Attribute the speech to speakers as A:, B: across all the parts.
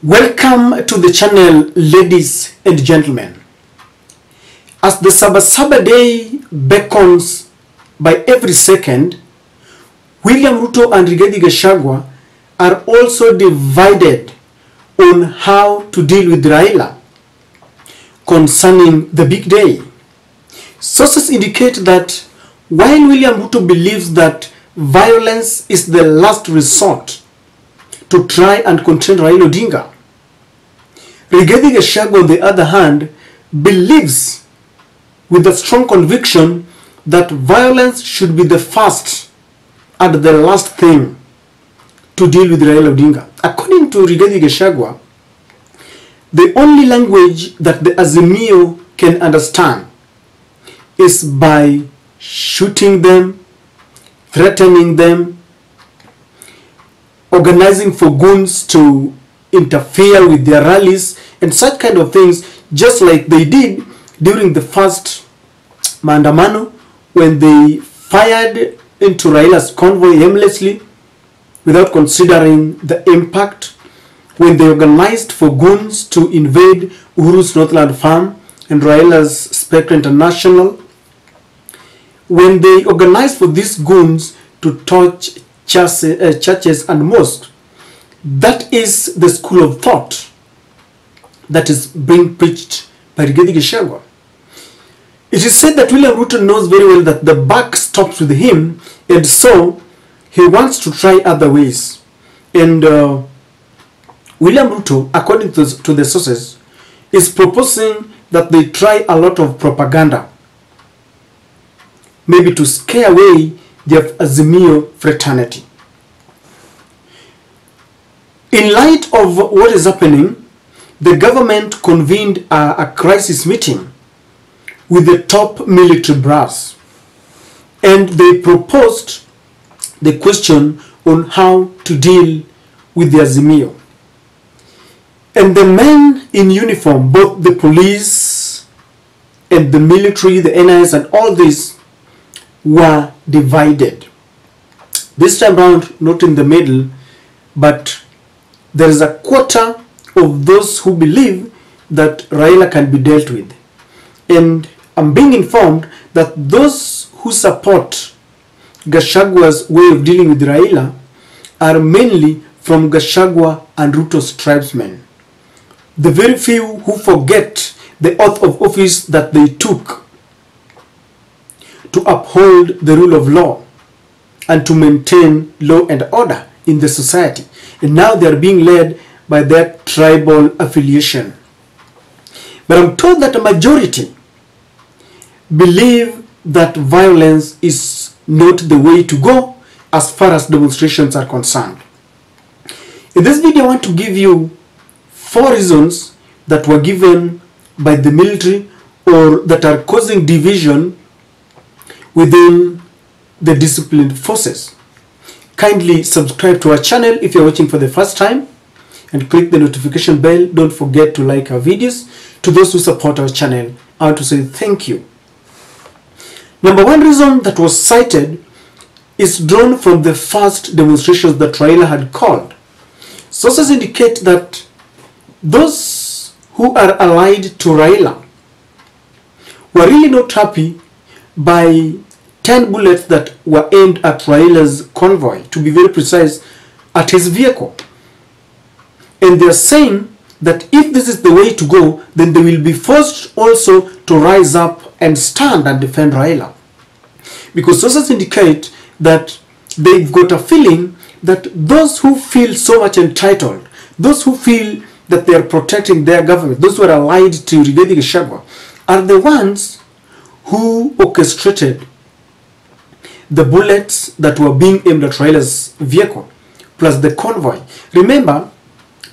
A: Welcome to the channel, ladies and gentlemen. As the Sabaaba day beckons by every second, William Ruto and Gachagua are also divided on how to deal with Raila concerning the big day. Sources indicate that while William Ruto believes that violence is the last resort to try and contain Raila Odinga, Gachagua, on the other hand, believes with a strong conviction that violence should be the first and the last thing to deal with Raila Odinga. According to Gachagua, the only language that the Azimio can understand is by shooting them, threatening them, organizing for goons to interfere with their rallies and such kind of things, just like they did during the first maandamano when they fired into Raila's convoy aimlessly without considering the impact, when they organized for goons to invade Uhuru's Northland Farm and Raila's Spectre International, when they organized for these goons to torch churches and mosques. That is the school of thought that is being preached by Gachagua. It is said that William Ruto knows very well that the buck stops with him, and so he wants to try other ways. And William Ruto, according to the sources, is proposing that they try a lot of propaganda, maybe to scare away the Azimio fraternity. In light of what is happening, the government convened a crisis meeting with the top military brass, and they proposed the question on how to deal with the Azimio. And the men in uniform, both the police and the military, the NIS and all this, were divided. This time round, not in the middle, but there is a quarter of those who believe that Raila can be dealt with. And I'm being informed that those who support Gachagua's way of dealing with Raila are mainly from Gachagua and Ruto's tribesmen. The very few who forget the oath of office that they took to uphold the rule of law and to maintain law and order in the society. And now they are being led by their tribal affiliation. But I'm told that a majority believe that violence is not the way to go as far as demonstrations are concerned. In this video, I want to give you 4 reasons that were given by the military or that are causing division within the disciplined forces. Kindly subscribe to our channel if you're watching for the first time, and click the notification bell. Don't forget to like our videos. To those who support our channel, I want to say thank you. Number 1 reason that was cited is drawn from the first demonstrations that Raila had called. Sources indicate that those who are allied to Raila were really not happy by 10 bullets that were aimed at Raila's convoy, to be very precise, at his vehicle. And they're saying that if this is the way to go, then they will be forced also to rise up and stand and defend Raila. Because sources indicate that they've got a feeling that those who feel so much entitled, those who feel that they are protecting their government, those who are allied to Gachagua, are the ones who orchestrated the bullets that were being aimed at Raila's vehicle, plus the convoy. Remember,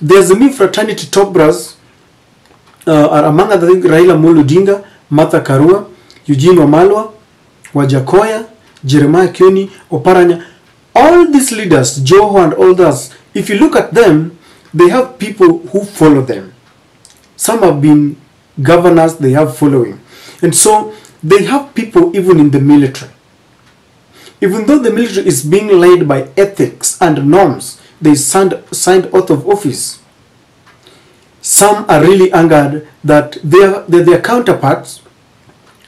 A: the Azimio fraternity top brass are among other things Raila Odinga, Martha Karua, Eugene Wamalwa, Wajakoya, Jeremiah Kioni, Oparanya. All these leaders, Joho and all those, if you look at them, they have people who follow them. Some have been governors, they have following. And so they have people even in the military. Even though the military is being led by ethics and norms, they signed oath of office. some are really angered that their counterparts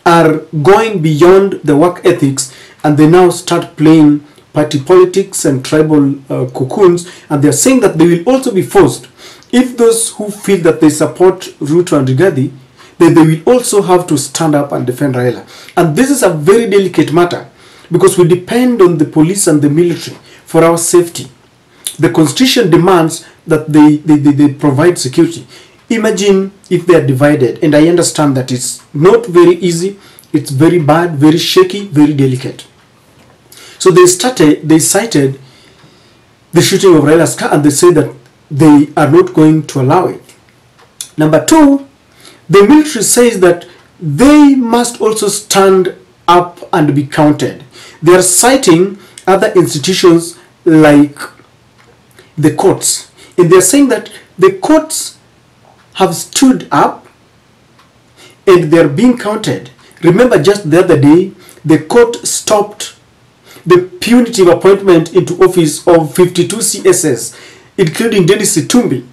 A: are going beyond the work ethics, and they now start playing party politics and tribal cocoons, and they're saying that they will also be forced, if those who feel that they support Ruto and Rigathi, then they will also have to stand up and defend Raila. And this is a very delicate matter, because we depend on the police and the military for our safety. The constitution demands that they provide security. Imagine if they are divided, and I understand that it's not very easy, it's very bad, very shaky, very delicate. So they cited the shooting of Raila's car, and they say that they are not going to allow it. Number two, the military says that they must also stand up and be counted. They are citing other institutions like the courts, and they are saying that the courts have stood up and they are being counted. Remember, just the other day, the court stopped the punitive appointment into office of 52 CSS, including Dennis Itumbi,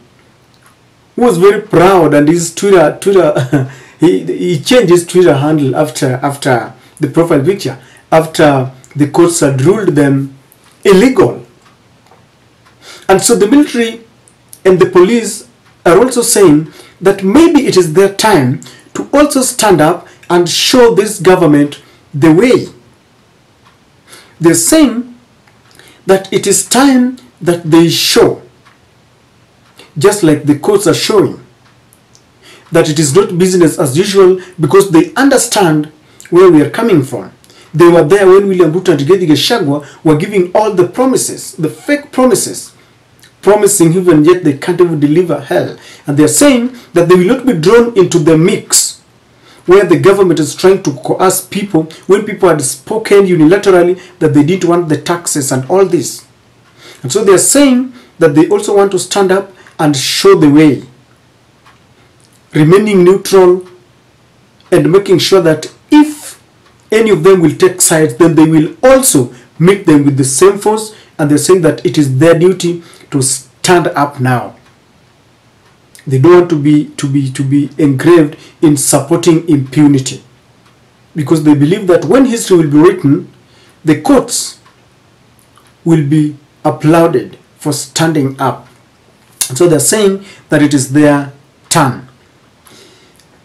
A: who was very proud, and his Twitter he changed his Twitter handle after the profile picture, after the courts had ruled them illegal. And so the military and the police are also saying that maybe it is their time to also stand up and show this government the way. They're saying that it is time that they show, just like the courts are showing, that it is not business as usual, because they understand where we are coming from. They were there when William Ruto and Gachagua were giving all the promises, the fake promises, promising even yet they can't even deliver hell. And they are saying that they will not be drawn into the mix where the government is trying to coerce people, when people had spoken unilaterally that they didn't want the taxes and all this. And so they are saying that they also want to stand up and show the way, remaining neutral and making sure that if any of them will take sides, then they will also meet them with the same force. And they're saying that it is their duty to stand up now. They don't want to be engraved in supporting impunity, because they believe that when history will be written, the courts will be applauded for standing up. So they're saying that it is their turn.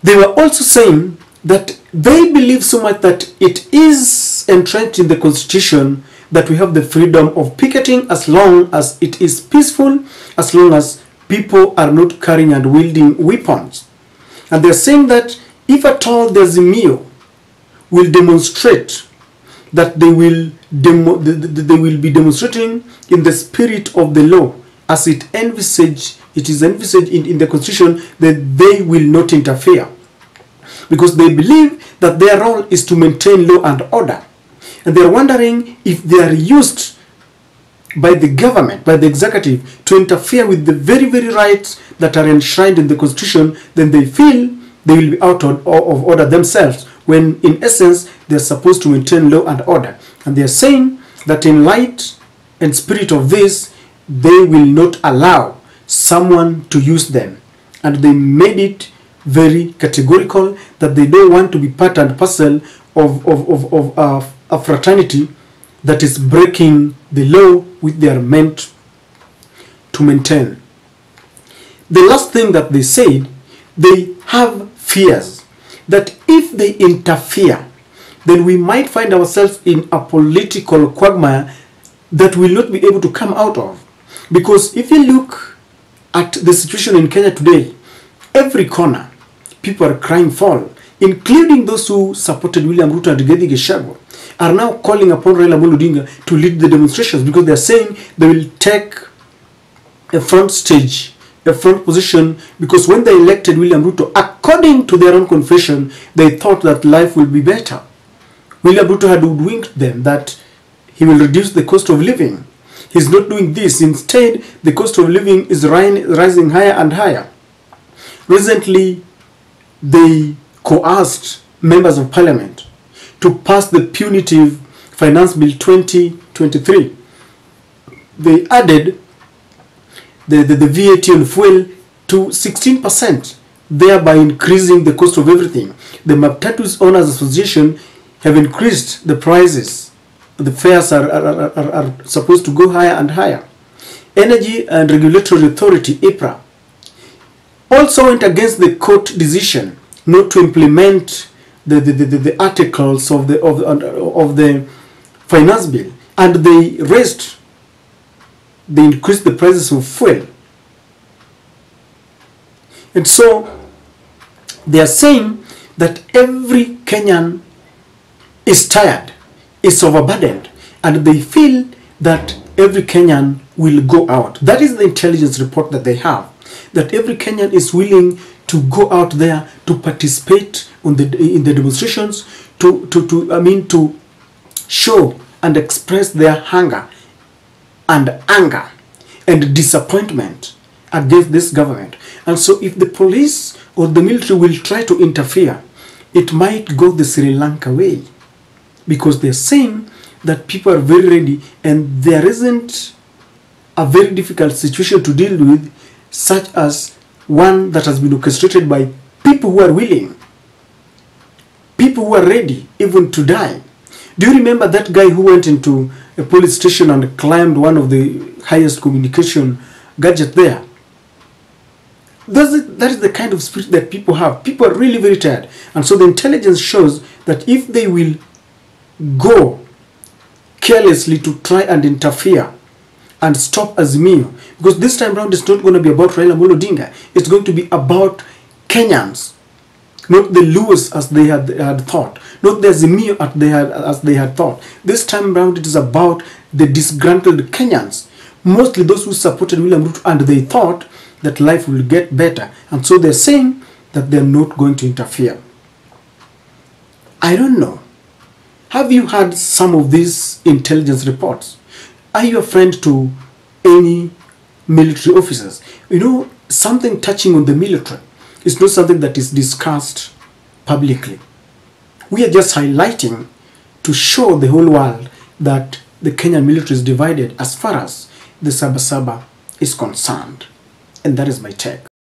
A: They were also saying that they believe so much that it is entrenched in the constitution that we have the freedom of picketing as long as it is peaceful, as long as people are not carrying and wielding weapons. And they're saying that if at all the Azimio will demonstrate, that they will be demonstrating in the spirit of the law as it is envisaged in the constitution, that they will not interfere, because they believe that their role is to maintain law and order. And they're wondering if they are used by the government, by the executive, to interfere with the very, very rights that are enshrined in the constitution, then they feel they will be out of order themselves, when in essence they're supposed to maintain law and order. And they're saying that in light and spirit of this, they will not allow someone to use them. And they made it very categorical that they don't want to be part and parcel of a fraternity that is breaking the law which they are meant to maintain. The last thing that they said, they have fears that if they interfere, then we might find ourselves in a political quagmire that we will not be able to come out of. Because if you look at the situation in Kenya today, every corner, people are crying foul, including those who supported William Ruto and Rigathi Gachagua, are now calling upon Raila Odinga to lead the demonstrations, because they are saying they will take a front stage, a front position, because when they elected William Ruto, according to their own confession, they thought that life will be better. William Ruto had hoodwinked them that he will reduce the cost of living. He's not doing this. Instead, the cost of living is rising higher and higher. Recently, they coerced members of parliament to pass the punitive Finance Bill 2023. They added the VAT on fuel to 16%, thereby increasing the cost of everything. The Matatu's Owners Association have increased the prices. The fares are supposed to go higher and higher. Energy and Regulatory Authority, EPRA, also went against the court decision not to implement the articles of the finance bill, and they increased the prices of fuel. And so they are saying that every Kenyan is tired, is overburdened, and they feel that every Kenyan will go out. That is the intelligence report that they have, that every Kenyan is willing to go out there to participate in the demonstrations, to show and express their hunger and anger and disappointment against this government. And so if the police or the military will try to interfere, it might go the Sri Lanka way, because they're saying that people are very ready and there isn't a very difficult situation to deal with, such as one that has been orchestrated by people who are willing, people who are ready even to die. Do you remember that guy who went into a police station and climbed one of the highest communication gadget there? That is the kind of spirit that people have. People are really very tired. And so the intelligence shows that if they will go carelessly to try and interfere and stop Azimio, because this time around it's not going to be about Raila Amolo Odinga, it's going to be about Kenyans, not the Luos as they had thought, not the Azimio as they had thought. This time around it is about the disgruntled Kenyans, mostly those who supported William Ruto, and they thought that life will get better, and so they're saying that they're not going to interfere. I don't know. Have you heard some of these intelligence reports? Are you a friend to any military officers? You know, something touching on the military is not something that is discussed publicly. We are just highlighting to show the whole world that the Kenyan military is divided as far as the Sabaaba is concerned. And that is my take.